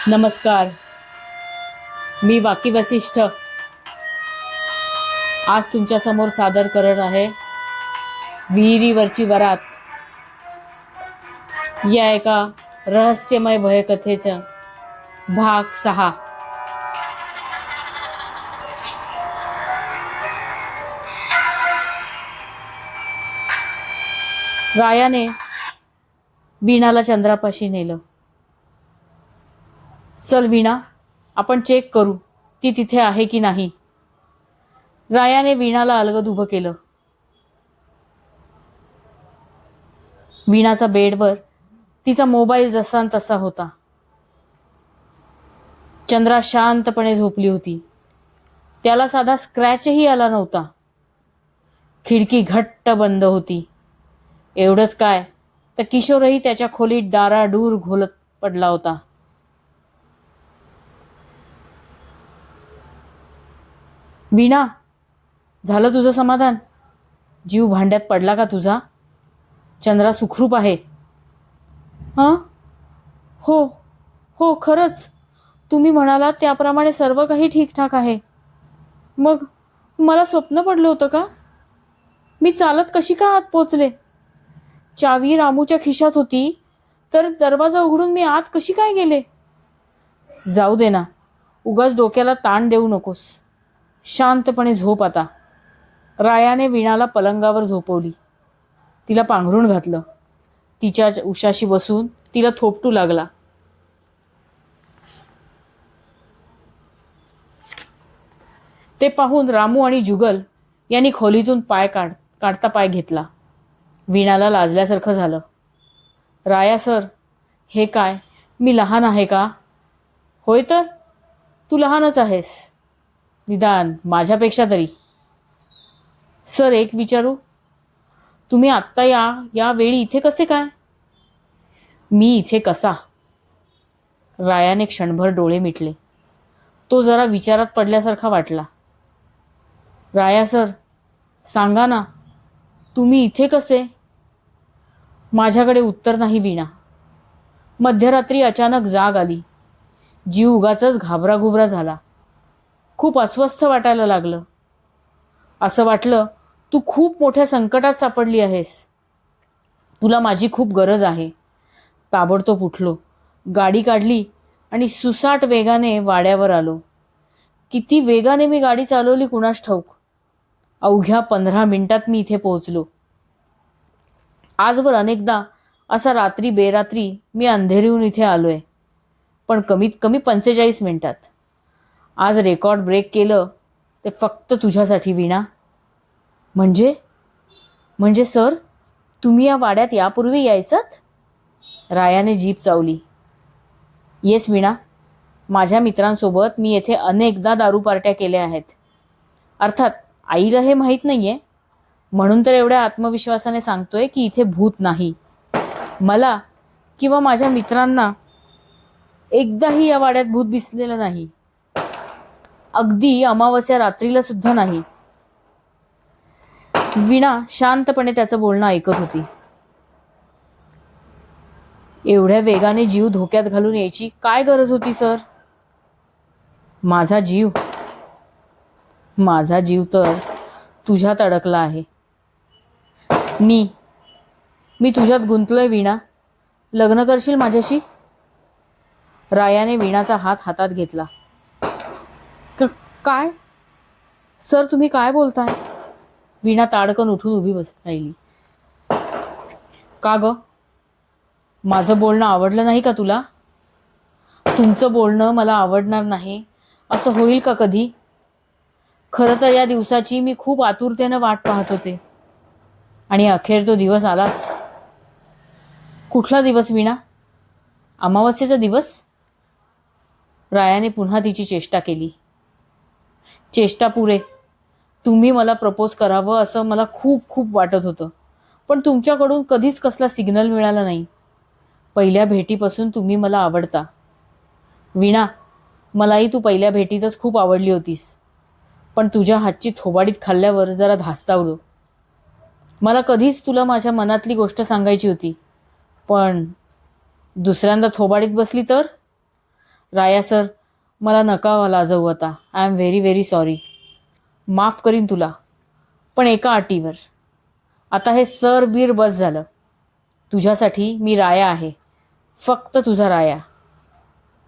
नमस्कार. मी वाकी वसिष्ठ आज तुमच्या समोर सादर करत आहे विहिरीवरची वरात या एका रहस्यमय भयकथेचा भाग 6. रायाने वीणाला चंद्रापाशी नेलं. चल वीणा, आपण चेक करू ती तिथे आहे की नाही. रायाने वीणाला अलगद उभं केलं. वीणाचा बेडवर तिचा मोबाईल जसा न तसा होता. चंद्रा शांतपणे झोपली होती. त्याला साधा स्क्रॅचही आला नव्हता. खिडकी घट्ट बंद होती. एवढंच काय तर किशोरही त्याच्या खोलीत डाराडूर घोलत पडला होता. वीणा, झालं तुझं समाधान? जीव भांड्यात पडला का तुझा? चंद्रा सुखरूप आहे. हां, हो हो, खरंच तुम्ही म्हणालात त्याप्रमाणे सर्व काही ठीकठाक आहे. मग मला स्वप्न पडलं होतं का? मी चालत कशी का आत पोचले? चावी रामूच्या खिशात होती, तर दरवाजा उघडून मी आत कशी काय गेले? जाऊ दे ना, उगाच डोक्याला ताण देऊ नकोस. शांतपणे झोप आता. रायाने वीणाला पलंगावर झोपवली. तिला पांघरून घातलं. तिच्या उशाशी बसून तिला थोपटू लागला. ते पाहून रामू आणि जुगल यांनी खोलीतून काढता पाय घेतला. वीणाला लाजल्यासारखं झालं. राया सर, हे काय, मी लहान आहे का? होय तर, तू लहानच आहेस, निदान माझ्यापेक्षा तरी. सर, एक विचारू? तुम्ही आत्ता या वेळी इथे कसे काय? मी इथे कसा? रायाने क्षणभर डोळे मिटले. तो जरा विचारात पडल्यासारखा वाटला. राया सर, सांगा ना, तुम्ही इथे कसे? माझ्याकडे उत्तर नाही वीणा. मध्यरात्री अचानक जाग आली. जीव उगाचच घाबराघुबरा झाला. खूप अस्वस्थ वाटायला लागलं. असं वाटलं तू खूप मोठ्या संकटात सापडली आहेस. तुला माझी खूप गरज आहे. ताबडतोब उठलो, गाडी काढली आणि सुसाट वेगाने वाड्यावर आलो. किती वेगाने मी गाडी चालवली कुणास ठाऊक. अवघ्या 15 मिनिटात मी इथे पोहोचलो. आजवर अनेकदा असा रात्री बेरात्री मी अंधेरीहून इथे आलोय, पण कमीत कमी 45 मिनिटात. आज रेकॉर्ड ब्रेक केलं ते फक्त तुझ्यासाठी वीणा. म्हणजे म्हणजे सर, तुम्ही या वाड्यात यापूर्वी यायचात? रायाने जीभ चावली. येस वीणा, माझ्या मित्रांसोबत मी येथे अनेकदा दारू पार्ट्या केल्या आहेत. अर्थात आईला हे माहीत नाहीये, म्हणून तर एवढ्या आत्मविश्वासाने सांगतोय की इथे भूत नाही. मला किंवा माझ्या मित्रांना एकदाही या वाड्यात भूत दिसलेलं नाही. अगदी अमावस्या रात्रीला सुद्धा नाही. वीणा शांतपणे त्याचं बोलणं ऐकत होती. एवढ्या वेगाने जीव धोक्यात घालून यायची काय गरज होती सर? माझा जीव तर तुझ्यात अडकला आहे. मी तुझ्यात गुंतलोय वीणा. लग्न करशील माझ्याशी? रायाने वीणाचा हात हातात घेतला. काय सर, तुम्ही काय बोलताय? वीणा ताडकन उठून उभी राहिली. का ग, माझं बोलणं आवडलं नाही का तुला? तुमचं बोलणं मला आवडणार नाही असं होईल का कधी? खरं तर या दिवसाची मी खूप आतुरतेनं वाट पाहत होते, आणि अखेर तो दिवस आलाच. कुठला दिवस वीणा? अमावस्येचा दिवस? रायाने पुन्हा तिची चेष्टा केली. चेष्टा पुरे, तुम्ही मला प्रपोज करावं असं मला खूप खूप वाटत होतं, पण तुमच्याकडून कधीच कसला सिग्नल मिळाला नाही. पहिल्या भेटीपासून तुम्ही मला आवडता वीणा. मलाही तू पहिल्या भेटीतच खूप आवडली होतीस, पण तुझ्या हातची थोबाडीत खाल्ल्यावर जरा धास्तावलो. मला कधीच तुला माझ्या मनातली गोष्ट सांगायची होती, पण दुसऱ्यांदा थोबाडीत बसली तर? राया सर, मला नका लाजवू आता. I am very very sorry. माफ करीन तुला, पण एका अटीवर. आता हे सर बीर बस झालं. तुझ्यासाठी मी राया आहे, फक्त तुझा राया.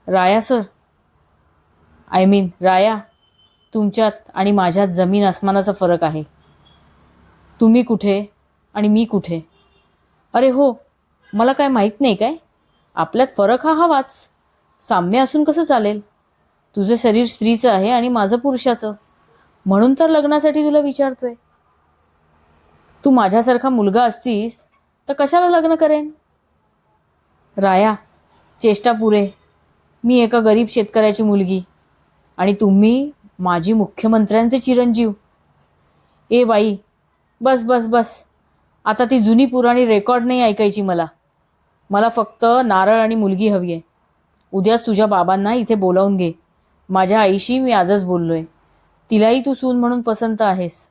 राया सर, आय मीन राया, तुमच्यात आणि माझ्यात जमीन आसमानाचा फरक आहे. तुम्ही कुठे आणि मी कुठे? अरे हो, मला काय माहीत नाही काय? आपल्यात फरक हा हवाच. साम्य असून कसं चालेल? तुझं शरीर स्त्रीचं आहे आणि माझं पुरुषाचं. म्हणून तर लग्नासाठी तुला विचारतोय. तू माझ्यासारखा मुलगा असतीस तर कशाला लग्न करेन? राया, चेष्टा पुरे. मी एका गरीब शेतकऱ्याची मुलगी आणि तुम्ही माझी मुख्यमंत्र्यांचे चिरंजीव. ए बाई, बस बस बस. आता ती जुनी पुराणी रेकॉर्ड नाही ऐकायची मला. मला फक्त नारळ आणि मुलगी हवी आहे. उद्याच तुझ्या बाबांना इथे बोलावून घे. माझ्या आईशी मी आजच बोललोय. तिलाही तू सून म्हणून पसंत आहेस.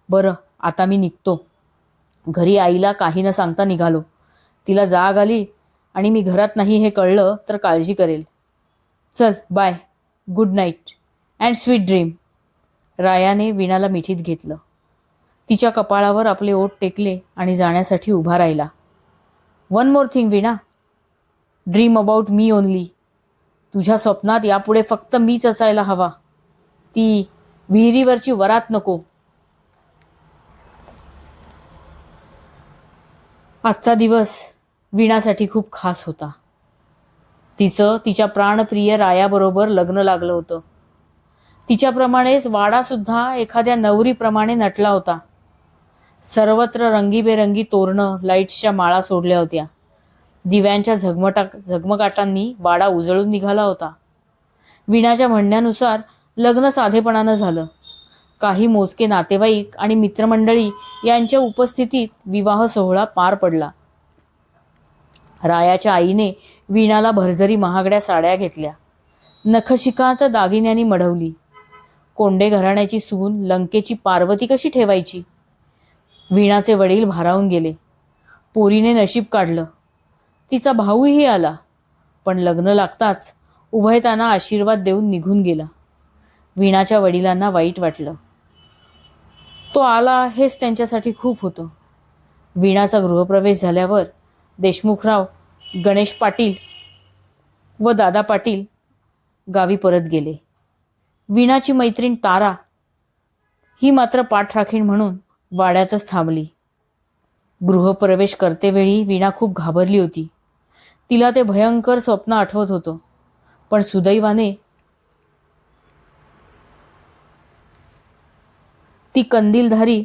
बरं, आता मी निघतो. घरी आईला काही न सांगता निघालो. तिला जाग आली आणि मी घरात नाही हे कळलं तर काळजी करेल. चल bye, good night and sweet dream. रायाने वीणाला मिठीत घेतलं. तिच्या कपाळावर आपले ओठ टेकले आणि जाण्यासाठी उभा राहिला. One more thing Veena, dream about me only. तुझ्या स्वप्नात यापुढे फक्त मीच असायला हवा. ती विहिरीवरची वरात नको. आजचा दिवस वीणासाठी खूप खास होता. तिचं तिच्या प्राणप्रिय रायाबरोबर लग्न लागलं होतं. तिच्याप्रमाणेच वाडासुद्धा एखाद्या नवरीप्रमाणे नटला होता. सर्वत्र रंगीबेरंगी तोरणं, लाईट्सच्या माळा सोडल्या होत्या. दिव्यांच्या झगमगाटांनी वाडा उजळून निघाला होता. वीणाच्या म्हणण्यानुसार लग्न साधेपणानं झालं. काही मोजके नातेवाईक आणि मित्रमंडळी यांच्या उपस्थितीत विवाह सोहळा पार पडला. रायाच्या आईने वीणाला भरजरी महागड्या साड्या घेतल्या. नखशिकांत दागिन्यांनी मढवली. कोंडे घराण्याची सून लंकेची पार्वती कशी ठेवायची? वीणाचे वडील भारावून गेले. पोरीने नशीब काढलं. तिचा भाऊही आला, पण लग्न लागताच उभयतांना आशीर्वाद देऊन निघून गेला. वीणाच्या वडिलांना वाईट वाटलं. तो आला हेच त्यांच्यासाठी खूप होतं. वीणाचा गृहप्रवेश झाल्यावर देशमुखराव, गणेश पाटील व दादा पाटील गावी परत गेले. वीणाची मैत्रीण तारा ही मात्र पाठराखीण म्हणून वाड्यातच थांबली. गृहप्रवेश करतेवेळी वीणा खूप घाबरली होती. तिला ते भयंकर स्वप्न आठवत होतं. पण सुदैवाने ती कंदीलधारी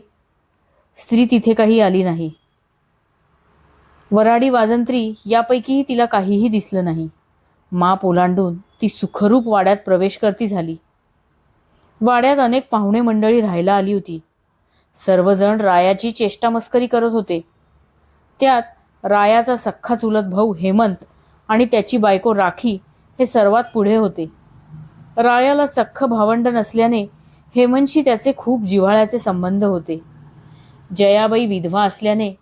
स्त्री तिथे काही आली नाही. वराडी वाजंत्री यापैकीही तिला काहीही दिसलं नाही. माप ओलांडून ती सुखरूप वाड्यात प्रवेश करती झाली. वाड्यात अनेक पाहुणे मंडळी राहायला आली होती. सर्वजण रायाची चेष्टामस्करी करत होते. त्यात रायाचा सख्खा चुलत भाऊ हेमंत आणि त्याची बायको राखी हे सर्वात पुढे होते. रायाला सख्ख भावंड नसल्याने हेमंतशी त्याचे खूप जिव्हाळ्याचे संबंध होते. जयाबाई विधवा असल्याने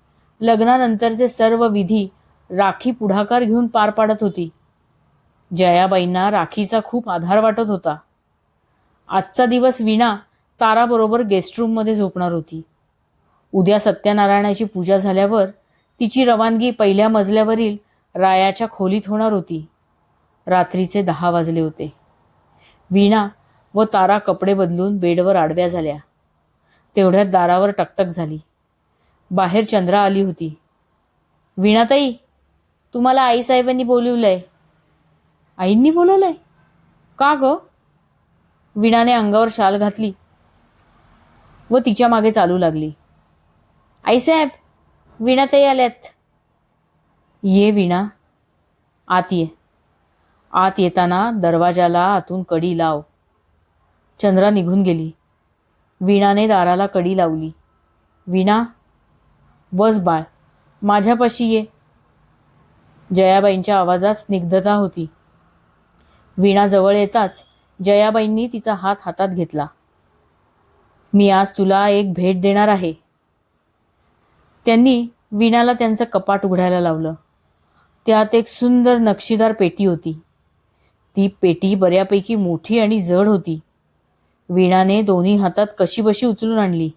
लग्नानंतरचे सर्व विधी राखी पुढाकार घेऊन पार पाडत होती. जयाबाईंना राखीचा खूप आधार वाटत होता. आजचा दिवस वीणा ताराबरोबर गेस्टरूममध्ये झोपणार होती. उद्या सत्यनारायणाची पूजा झाल्यावर तिची रवानगी पहिल्या मजल्यावरील रायाच्या खोलीत होणार होती. रात्रीचे 10 वाजले होते. वीणा व तारा कपडे बदलून बेडवर आडव्या झाल्या. तेवढ्यात दारावर टकटक झाली. बाहेर चंद्रा आली होती. वीणाताई, तुम्हाला आईसाहेबांनी बोलवलंय. आईंनी बोलवलंय? का ग? वीणाने अंगावर शाल घातली व तिच्या मागे चालू लागली. आईसाहेब, वीणाताई आल्यात. ये वीणा, आत ये. आत येताना दरवाजाला आतून कडी लाव. चंद्रा निघून गेली. वीणाने दाराला कडी लावली. वीणा, बस बाळ, माझ्यापाशी ये. जयाबाईंच्या आवाजात स्निग्धता होती. वीणा जवळ येताच जयाबाईंनी तिचा हात हातात घेतला. मी आज तुला एक भेट देणार आहे. त्यांनी वीणाला त्यांचं कपाट उघडायला लावलं. त्यात एक सुंदर नक्षीदार पेटी होती. ती पेटी बऱ्यापैकी मोठी आणि जड होती. वीणाने दोन्ही हातात कशीबशी उचलून आणली.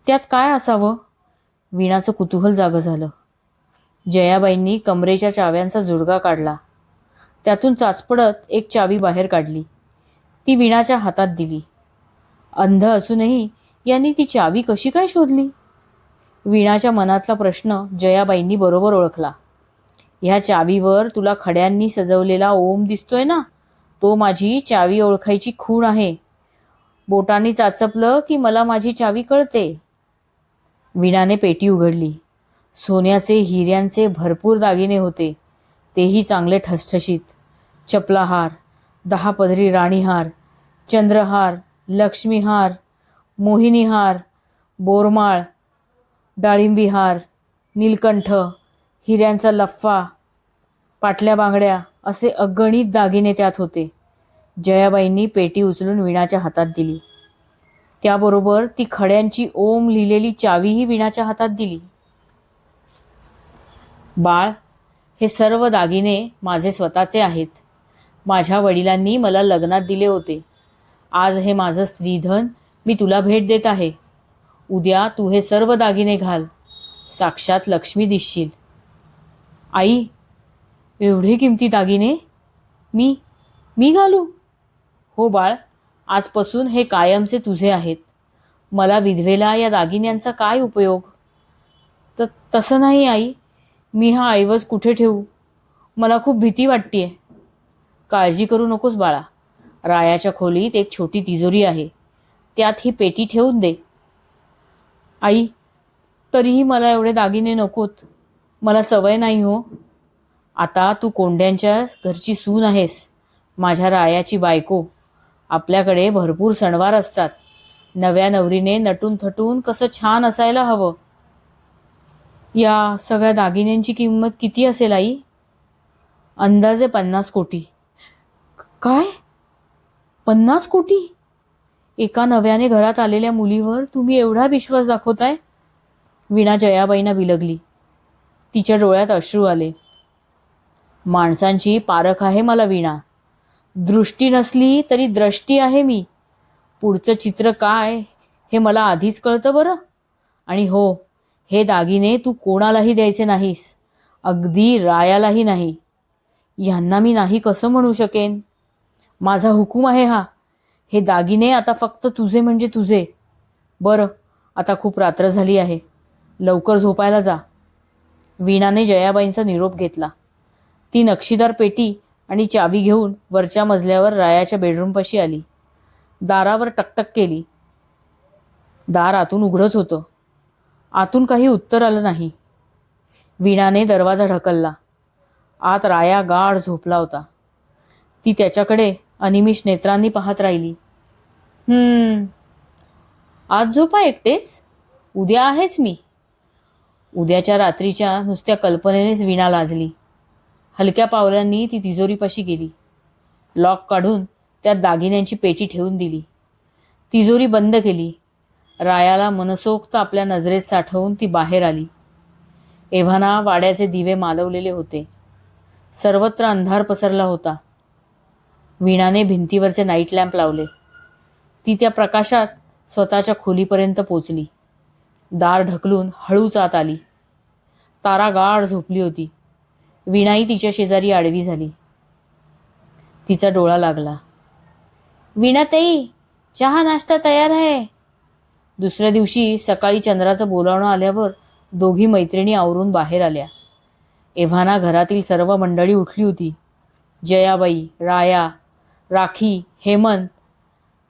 त्यात काय असावं? वीणाचं कुतूहल जागं झालं. जयाबाईंनी कमरेच्या चाव्यांचा जुडगा काढला. त्यातून चाचपडत एक चावी बाहेर काढली. ती वीणाच्या हातात दिली. अंध असूनही यांनी ती चावी कशी काय शोधली? वीणाच्या मनातला प्रश्न जयाबाईंनी बरोबर ओळखला. ह्या चावीवर तुला खड्यांनी सजवलेला ओम दिसतोय ना, तो माझी चावी ओळखायची खूण आहे. बोटांनी चाचपलं की मला माझी चावी कळते. वीणाने पेटी उघडली. सोन्याचे हिऱ्यांचे भरपूर दागिने होते, तेही चांगले ठसठशीत. चपलाहार, 10 पदरी राणीहार, चंद्रहार, लक्ष्मीहार, मोहिनीहार, बोरमाळ, डाळिंबीहार, नीलकंठ, हिऱ्यांचा लफ्फा, पाटल्या बांगड्या असे अगणित दागिने त्यात होते. जयाबाईंनी पेटी उचलून वीणाच्या हातात दिली. त्याबरोबर ती खड्यांची ओम लिहिलेली चावीही वीणाच्या हातात दिली. बाळ, हे सर्व दागिने माझे स्वतःचे आहेत. माझ्या वडिलांनी मला लग्नात दिले होते. आज हे माझं स्त्रीधन मी तुला भेट देत आहे. उद्या तू हे सर्व दागिने घाल, साक्षात लक्ष्मी दिसशील. आई, एवढे किमती दागिने मी मी घालू? हो बाळ, आजपासून हे कायमचे तुझे आहेत. मला विधवेला या दागिन्यांचा काय उपयोग? तसं नाही आई, मी हा ऐवज कुठे ठेवू? मला खूप भीती वाटतेय. काळजी करू नकोस बाळा. रायाच्या खोलीत एक छोटी तिजोरी आहे, त्यात ही पेटी ठेवून दे. आई, तरीही मला एवढे दागिने नकोत. मला सवय नाही हो. आता तू कोंड्यांच्या घरची सून आहेस, माझ्या रायाची बायको. आपल्याकडे भरपूर सणवार असतात. नव्या नवरीने नटून थटून कसं छान असायला हवं. या सगळ्या दागिन्यांची किंमत किती असेल आई? अंदाजे 50 कोटी. काय? 50 कोटी? एका नव्याने घरात आलेल्या मुलीवर तुम्ही एवढा विश्वास दाखवताय? वीणा जयाबाईंना बिलगली. तिच्या डोळ्यात अश्रू आले. माणसांची पारख आहे मला वीणा. दृष्टी नसली तरी द्रष्टी आहे मी. पुढचं चित्र काय हे मला आधीच कळतं बरं. आणि हो, हे दागिने तू कोणालाही द्यायचे नाहीस, अगदी रायालाही नाही. ह्यांना मी नाही कसं म्हणू शकेन? माझा हुकूम आहे हा. हे दागिने आता फक्त तुझे म्हणजे तुझे. बरं, आता खूप रात्र झाली आहे, लवकर झोपायला जा. वीणाने जयाबाईंचा निरोप घेतला. ती नक्षीदार पेटी आणि चावी घेऊन वरच्या मजल्यावर रायाच्या बेडरूमपाशी आली. दारावर टकटक केली. दार आतून उघडच होतं. आतून काही उत्तर आलं नाही. वीणाने दरवाजा ढकलला. आत राया गाढ झोपला होता. ती त्याच्याकडे अनिमिष नेत्रांनी पाहत राहिली. आज झोपा एकटेच? उद्या आहेच मी. उद्याच्या रात्रीच्या नुसत्या कल्पनेनेच वीणा लाजली. हलक्या पावलांनी ती तिजोरीपाशी गेली. लॉक काढून त्यात दागिन्यांची पेटी ठेवून दिली. तिजोरी बंद केली. रायाला मनसोक्त आपल्या नजरेत साठवून ती बाहेर आली. एव्हाना वाड्याचे दिवे मालवलेले होते. सर्वत्र अंधार पसरला होता. वीणाने भिंतीवरचे नाईट लॅम्प लावले. ती त्या प्रकाशात स्वतःच्या खोलीपर्यंत पोचली. दार ढकलून हळूच आत आली. तारा गाढ झोपली होती. वीणाही तिच्या शेजारी आडवी झाली. तिचा डोळा लागला. वीणाताई, चहा नाश्ता तयार आहे. दुसऱ्या दिवशी सकाळी चंद्राचं बोलावणं आल्यावर दोघी मैत्रिणी आवरून बाहेर आल्या. एव्हाना घरातील सर्व मंडळी उठली होती. जयाबाई, राया, राखी, हेमंत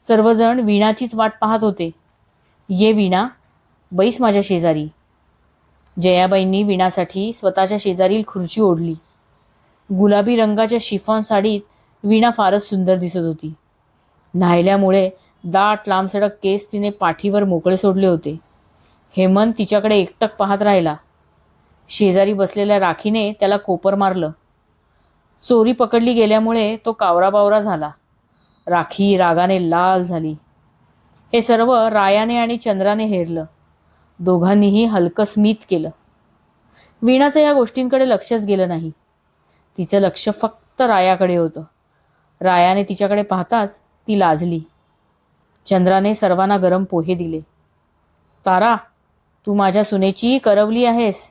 सर्वजण वीणाचीच वाट पाहत होते. ये वीणा, बैस माझ्या शेजारी. जयाबाईंनी वीणासाठी स्वतःच्या शेजारील खुर्ची ओढली. गुलाबी रंगाच्या शिफॉन साडीत वीणा फारच सुंदर दिसत होती. न्हायल्यामुळे दाट लांबसडक केस तिने पाठीवर मोकळे सोडले होते. हेमंत तिच्याकडे एकटक पाहत राहिला. शेजारी बसलेल्या राखीने त्याला कोपर मारलं. चोरी पकडली गेल्यामुळे तो कावराबावरा झाला. राखी रागाने लाल झाली. हे सर्व रायाने आणि चंद्राने हेरलं. दोघांनीही हलकं स्मित केलं. वीणाचं या गोष्टींकडे लक्षच गेलं नाही. तिचं लक्ष फक्त फक्त रायाकडे होतं. रायाने तिच्याकडे पाहताच ती लाजली. चंद्राने सर्वांना गरम पोहे दिले. तारा, तू माझ्या सुनेची करवली आहेस.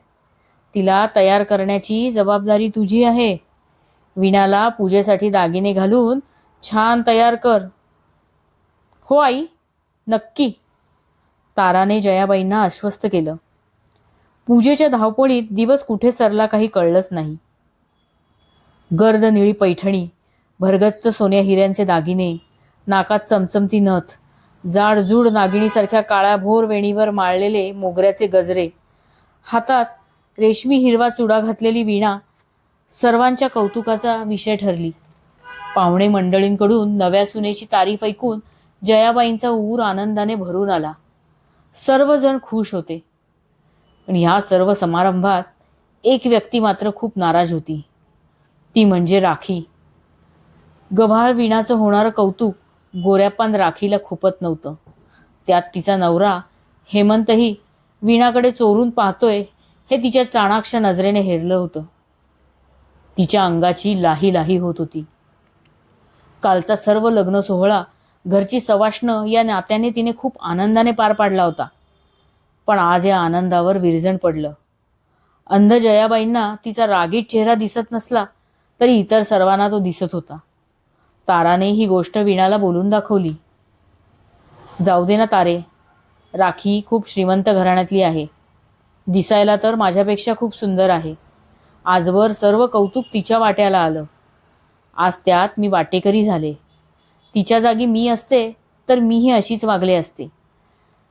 तिला तयार करण्याची जबाबदारी तुझी आहे. वीणाला पूजेसाठी दागिने घालून छान तयार कर. हो आई, नक्की. ताराने जयाबाईंना आश्वस्त केलं. पूजेच्या धावपळीत दिवस कुठे सरला काही कळलंच नाही. गर्द निळी पैठणी, भरगच्च सोन्या हिऱ्यांचे दागिने, नाकात चमचमती नथ, जाडजूड नागिणीसारख्या काळ्याभोर वेणीवर माळलेले मोगऱ्याचे गजरे, हातात रेशमी हिरवा चुडा घातलेली वीणा सर्वांच्या कौतुकाचा विषय ठरली. पाहुणे मंडळींकडून नव्या सुनेची तारीफ ऐकून जयाबाईंचा ऊर आनंदाने भरून आला. सर्वजण खुश होते. पण ह्या सर्व समारंभात एक व्यक्ती मात्र खूप नाराज होती. ती म्हणजे राखी. गव्हाळ वीणाचं होणारं कौतुक गोऱ्यापान राखीला खुपत नव्हतं. त्यात तिचा नवरा हेमंतही वीणाकडे चोरून पाहतोय हे तिच्या चाणाक्ष नजरेने हेरलं होतं. तिच्या अंगाची लाही लाही होत होती. कालचा सर्व लग्न सोहळा घरची सवाष्ण या नात्याने तिने खूप आनंदाने पार पाडला होता. पण आज या आनंदावर विरजण पडलं. अंध जयाबाईंना तिचा रागीट चेहरा दिसत नसला तरी इतर सर्वांना तो दिसत होता. ताराने ही गोष्ट वीणाला बोलून दाखवली. जाऊ दे ना तारे, राखी खूप श्रीमंत घराण्यातली आहे. दिसायला तर माझ्यापेक्षा खूप सुंदर आहे. आजवर सर्व कौतुक तिच्या वाट्याला आलं. आज त्यात मी वाटेकरी झाले. तिच्या जागी मी असते तर मीही अशीच वागले असते.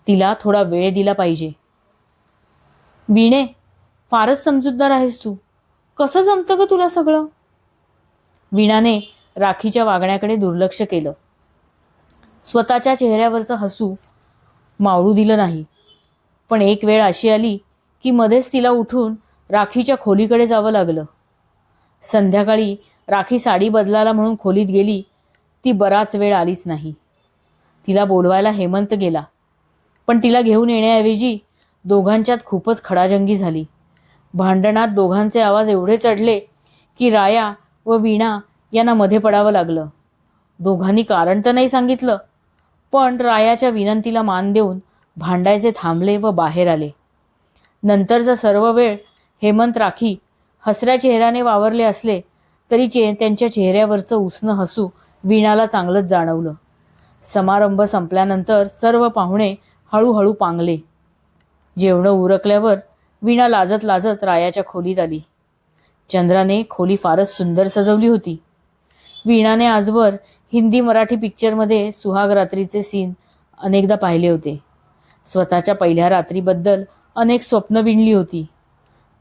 तिला थोडा वेळ दिला पाहिजे. वीणे, फारच समजूतदार आहेस तू. कसं जमतं ग तुला सगळं? वीणाने राखीच्या वागण्याकडे दुर्लक्ष केलं. स्वतःच्या चेहऱ्यावरचं हसू मावळू दिलं नाही. पण एक वेळ अशी आली की मध्येच तिला उठून राखीच्या खोलीकडे जावं लागलं. संध्याकाळी राखी साडी बदलायला म्हणून खोलीत गेली. ती बराच वेळ आलीच नाही. तिला बोलवायला हेमंत गेला. पण तिला घेऊन येण्याऐवजी दोघांच्यात खूपच खडाजंगी झाली. भांडणात दोघांचे आवाज एवढे चढले की राया व वीणा यांना मध्ये पडावं लागलं. दोघांनी कारण तर नाही सांगितलं, पण रायाच्या विनंतीला मान देऊन भांडायचे थांबले व बाहेर आले. नंतरचा सर्व वेळ हेमंत राखी हसऱ्या चेहऱ्याने वावरले असले तरी त्यांच्या चेहऱ्यावरचं उसनं हसू वीणाला चांगलंच जाणवलं. समारंभ संपल्यानंतर सर्व पाहुणे हळूहळू पांगले. जेवणं उरकल्यावर वीणा लाजत लाजत रायाच्या खोलीत आली. चंद्राने खोली फारच सुंदर सजवली होती. वीणाने आजवर हिंदी मराठी पिक्चरमध्ये सुहाग रात्रीचे सीन अनेकदा पाहिले होते. स्वतःच्या पहिल्या रात्रीबद्दल अनेक स्वप्न विणली होती.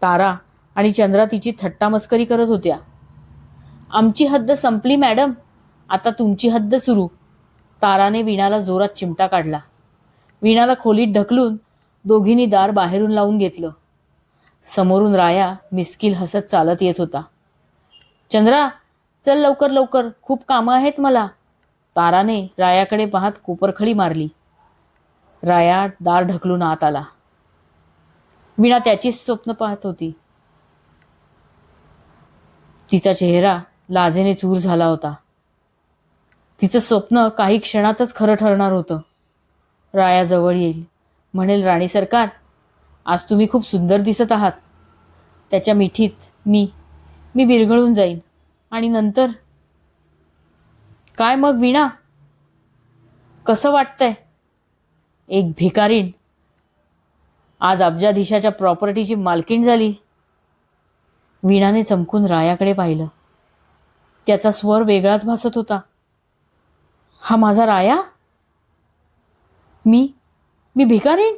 तारा आणि चंद्रा तिची थट्टा मस्करी करत होत्या. आमची हद्द संपली मॅडम, आता तुमची हद्द सुरू. ताराने वीणाला जोरात चिमटा काढला. वीणाला खोलीत ढकलून दोघींनी दार बाहेरून लावून घेतलं. समोरून राया मिस्किल हसत चालत येत होता. चंद्रा, चल लवकर लवकर, खूप कामं आहेत मला. ताराने रायाकडे पाहत कोपरखळी मारली. राया दार ढकलून आत आला. वीणा त्याचीच स्वप्न पाहत होती. तिचा चेहरा लाजेने चूर झाला होता. तिचं स्वप्न काही क्षणातच खरं ठरणार होतं. राया जवळ येईल, म्हणेल, राणी सरकार, आज तुम्ही खूप सुंदर दिसत आहात. त्याच्या मिठीत मी विरघळून जाईन. आणि नंतर काय मग वीणा? कसं वाटतंय? एक भिकारीण आज अब्जाधीशाच्या प्रॉपर्टीची मालकीण झाली. वीणाने चमकून रायाकडे पाहिलं. त्याचा स्वर वेगळाच भासत होता. हा माझा राया? मी भिकारीण?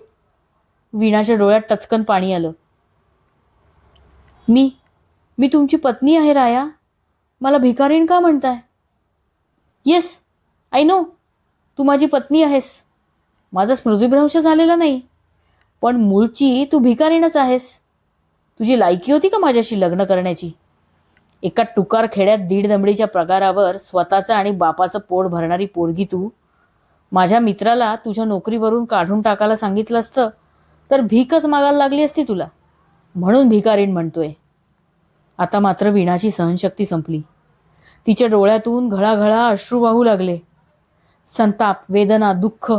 वीणाच्या डोळ्यात टचकन पाणी आलं. मी तुमची पत्नी आहे राया. मला भिकारीण का म्हणताय? येस, आय नो, तू माझी पत्नी आहेस. माझा स्मृतिभ्रंश झालेला नाही, पण मूळची तू भिकारीणच आहेस. तुझी लायकी होती का माझ्याशी लग्न करण्याची? एका टुकार खेड्यात 1.5 दमडीच्या पगारावर स्वतःचं आणि बापाचं पोट भरणारी पोरगी तू. माझ्या मित्राला तुझ्या नोकरीवरून काढून टाकायला सांगितलं असतं तर भीकच मागायला लागली असती तुला. म्हणून भिकारीण म्हणतोय. आता मात्र वीणाची सहनशक्ती संपली. तिच्या डोळ्यातून घळाघळा अश्रू वाहू लागले. संताप, वेदना, दुःख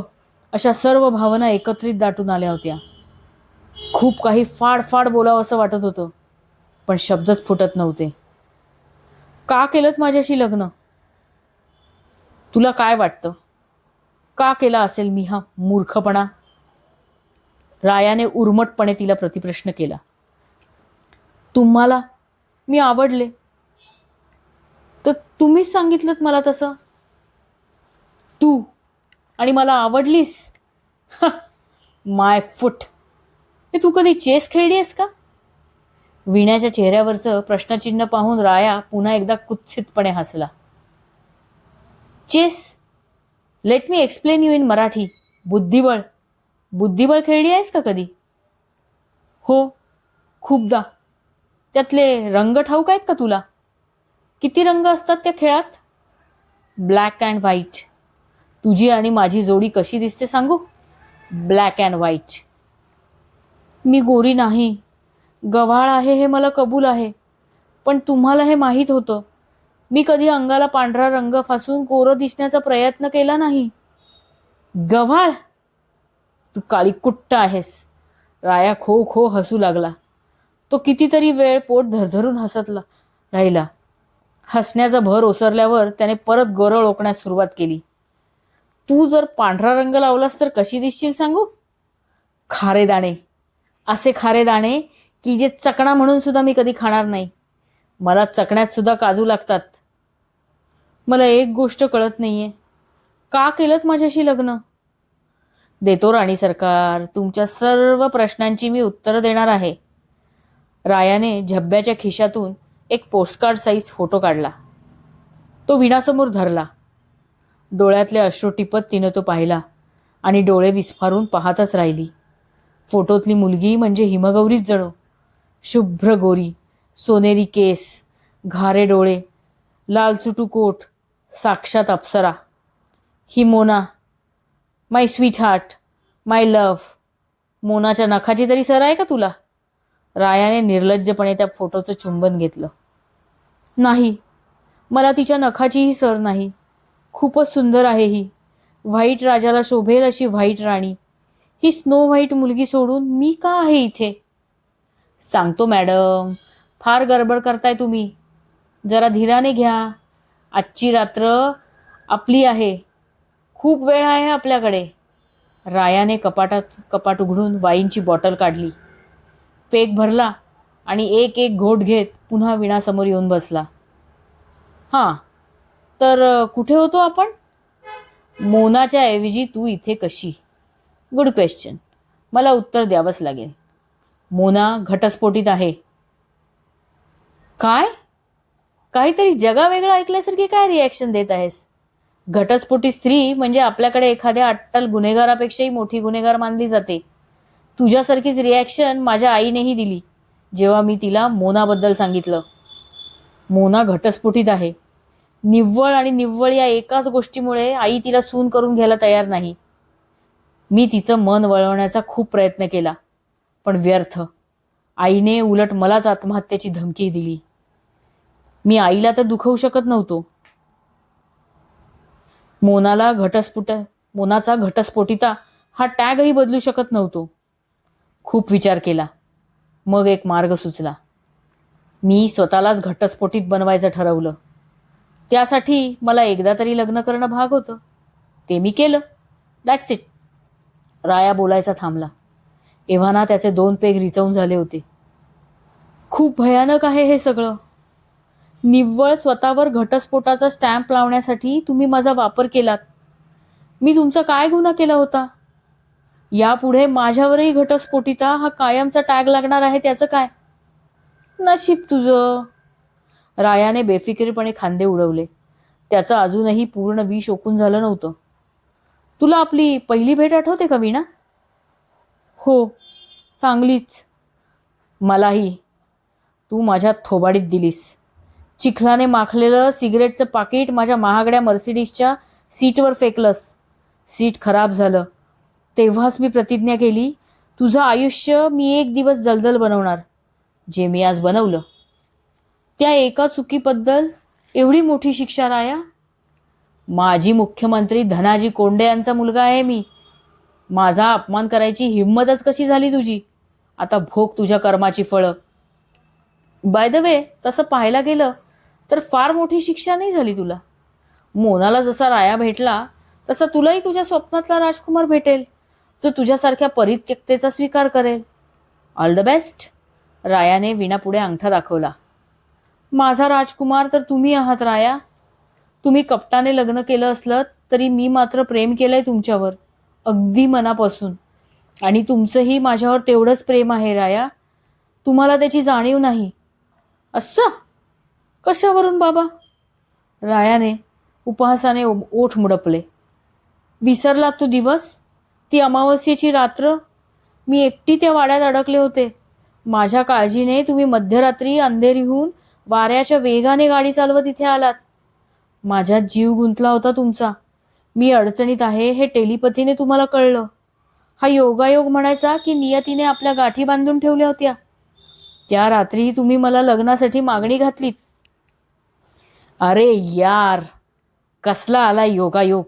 अशा सर्व भावना एकत्रित दाटून आल्या होत्या. खूप काही फाड फाड बोलावं असं वाटत होतं, पण शब्दच फुटत नव्हते. का केलं माझ्याशी लग्न? तुला काय वाटतं? का केला असेल मी हा मूर्खपणा? रायाने उर्मटपणे तिला प्रतिप्रश्न केला. तुम्हाला मी आवडले तर तुम्हीच सांगितलं मला तसं. तू आणि मला आवडलीस? माय फुट. तू कधी चेस खेळली आहेस का? वीणाच्या चेहऱ्यावरचं प्रश्नचिन्ह पाहून राया पुन्हा एकदा कुत्सितपणे हसला. Chess? Let me explain you in Marathi. बुद्धिबळ. बुद्धिबळ खेळली आहेस का कधी? हो, खूपदा. त्यातले रंग ठाऊक आहेत का तुला? किती रंग असतात त्या खेळात? Black and white. तुझी आणि माझी जोडी कशी दिसते सांगू? Black and white. मी गोरी नाही, गव्हाळ आहे हे मला कबूल आहे, पण तुम्हाला हे माहीत होतं. मी कधी अंगाला पांढरा रंग फासून कोरं दिसण्याचा प्रयत्न केला नाही. गव्हाळ? तू काळी कुट्ट आहेस. राया खो खो हसू लागला. तो कितीतरी वेळ पोट धरधरून राहिला. हसण्याचा भर ओसरल्यावर त्याने परत गरळ ओकण्यास सुरुवात केली. तू जर पांढरा रंग लावलास तर कशी दिसशील सांगू? खारे दाणे. असे खारे दाणे की जे चकणा म्हणून सुद्धा मी कधी खाणार नाही. मला चकण्यात सुद्धा काजू लागतात. मला एक गोष्ट कळत नाहीये, का केलं माझ्याशी लग्न? देतो राणी सरकार, तुमच्या सर्व प्रश्नांची मी उत्तरं देणार आहे. रायाने झब्ब्याच्या खिशातून एक पोस्टकार्ड साईज फोटो काढला. तो वीणासमोर धरला. डोळ्यातले अश्रू टिपत तिनं तो पाहिला आणि डोळे विस्फारून पाहतच राहिली. फोटोतली मुलगी म्हणजे हिमगौरीच जणू. शुभ्र गोरी, सोनेरी केस, घारे डोळे, लालचुटू कोट, साक्षात अप्सरा. ही मोना, माय स्वीट हार्ट, माय लव्ह. मोनाच्या नखाची तरी सर आहे का तुला? रायाने निर्लज्जपणे त्या फोटोचं चुंबन घेतलं. नाही, मला तिच्या नखाचीही सर नाही. खूपच सुंदर आहे ही. व्हाईट राजाला शोभेल अशी व्हाईट राणी. ही स्नो व्हाईट मुलगी सोडून मी का आहे इथे? सांगतो मॅडम, फार गडबड करताय तुम्ही. जरा धीराने घ्या. आजची रात्र आपली आहे. खूप वेळ आहे आपल्याकडे. रायाने कपाट उघडून वाईनची बॉटल काढली. पेक भरला आणि एक एक घोट घेत पुन्हा वीणासमोर येऊन बसला. हां, तर कुठे होतो आपण? मोनाच्या ऐवजी तू इथे कशी? Good question. मला उत्तर द्यावंच लागेल. मोना घटस्फोटीत आहे. काय? काहीतरी जगावेगळं ऐकल्यासारखी काय रिॲक्शन देत आहेस? घटस्फोटी स्त्री म्हणजे आपल्याकडे एखाद्या अट्टल गुन्हेगारापेक्षाही मोठी गुन्हेगार मानली जाते. तुझ्यासारखीच रिॲक्शन माझ्या आईनेही दिली जेव्हा मी तिला मोनाबद्दल सांगितलं. मोना घटस्फोटीत आहे. निव्वळ आणि निव्वळ या एकाच गोष्टीमुळे आई तिला सून करून घ्यायला तयार नाही. मी तिचं मन वळवण्याचा खूप प्रयत्न केला, पण व्यर्थ. आईने उलट मलाच आत्महत्येची धमकी दिली. मी आईला तर दुखवू शकत नव्हतो. मोनाचा घटस्फोटिता हा टॅगही बदलू शकत नव्हतो. खूप विचार केला. मग एक मार्ग सुचला. मी स्वतःलाच घटस्फोटित बनवायचं ठरवलं. त्यासाठी मला एकदा तरी लग्न करणं भाग होतं. ते मी केलं. That's it. राया बोलायचा थांबला. एव्हाना त्याचे 2 पेग रिचवून झाले होते. खूप भयानक आहे हे सगळं. निव्वळ स्वतःवर घटस्फोटाचा स्टॅम्प लावण्यासाठी तुम्ही माझा वापर केलात. मी तुमचा काय गुन्हा केला होता? यापुढे माझ्यावरही घटस्फोटिता हा कायमचा टॅग लागणार आहे त्याचं काय? नशीब तुझं. रायाने बेफिकीरपणे खांदे उडवले. त्याचं अजूनही पूर्ण विष ओकून झालं नव्हतं. तुला आपली पहिली भेट आठवते का वीणा? हो, चांगलीच. मलाही. तू माझ्या थोबाडीत दिलीस. चिखलाने माखलेलं सिगरेटचं पाकिट माझ्या महागड्या मर्सिडीजच्या सीटवर फेकलंस. सीट खराब झालं. तेव्हाच मी प्रतिज्ञा केली, तुझं आयुष्य मी एक दिवस दलदल बनवणार. जे मी आज बनवलं. त्या एका चुकीबद्दल एवढी मोठी शिक्षा राया? माजी मुख्यमंत्री धनाजी कोंडे यांचा मुलगा आहे मी. माझा अपमान करायची हिंमतच कशी झाली तुझी? आता भोग तुझ्या कर्माची फळं. बाय द वे, तसं पाहायला गेलं तर फार मोठी शिक्षा नाही झाली तुला. मोनाला जसा राया भेटला तसा तुलाही तुझ्या स्वप्नातला राजकुमार भेटेल, जो तुझ्यासारख्या परित्यक्तेचा स्वीकार करेल. All the best. रायाने वीणापुढे अंगठा दाखवला. माझा राजकुमार तर तुम्ही आहात राया. तुम्ही कपटाने लग्न केलं असलं तरी मी मात्र प्रेम केलंय तुमच्यावर, अगदी मनापासून. आणि तुमचंही माझ्यावर तेवढंच प्रेम आहे राया. तुम्हाला त्याची जाणीव नाही. असं कशावरून बाबा? रायाने उपहासाने ओठ मुडपले. विसरलात तो दिवस, ती अमावस्येची रात्र? मी एकटी त्या वाड्यात अडकले होते. माझ्या काळजीने तुम्ही मध्यरात्री अंधेरीहून वाऱ्याच्या वेगाने गाडी चालवत इथे आलात. माझ्यात जीव गुंतला होता तुमचा. मी अडचणीत आहे हे टेलिपथीने तुम्हाला कळलं. हा योगायोग म्हणायचा की नियतीने आपल्या गाठी बांधून ठेवल्या होत्या. त्या रात्री तुम्ही मला लग्नासाठी मागणी घातलीत. अरे यार, कसला आला योगायोग.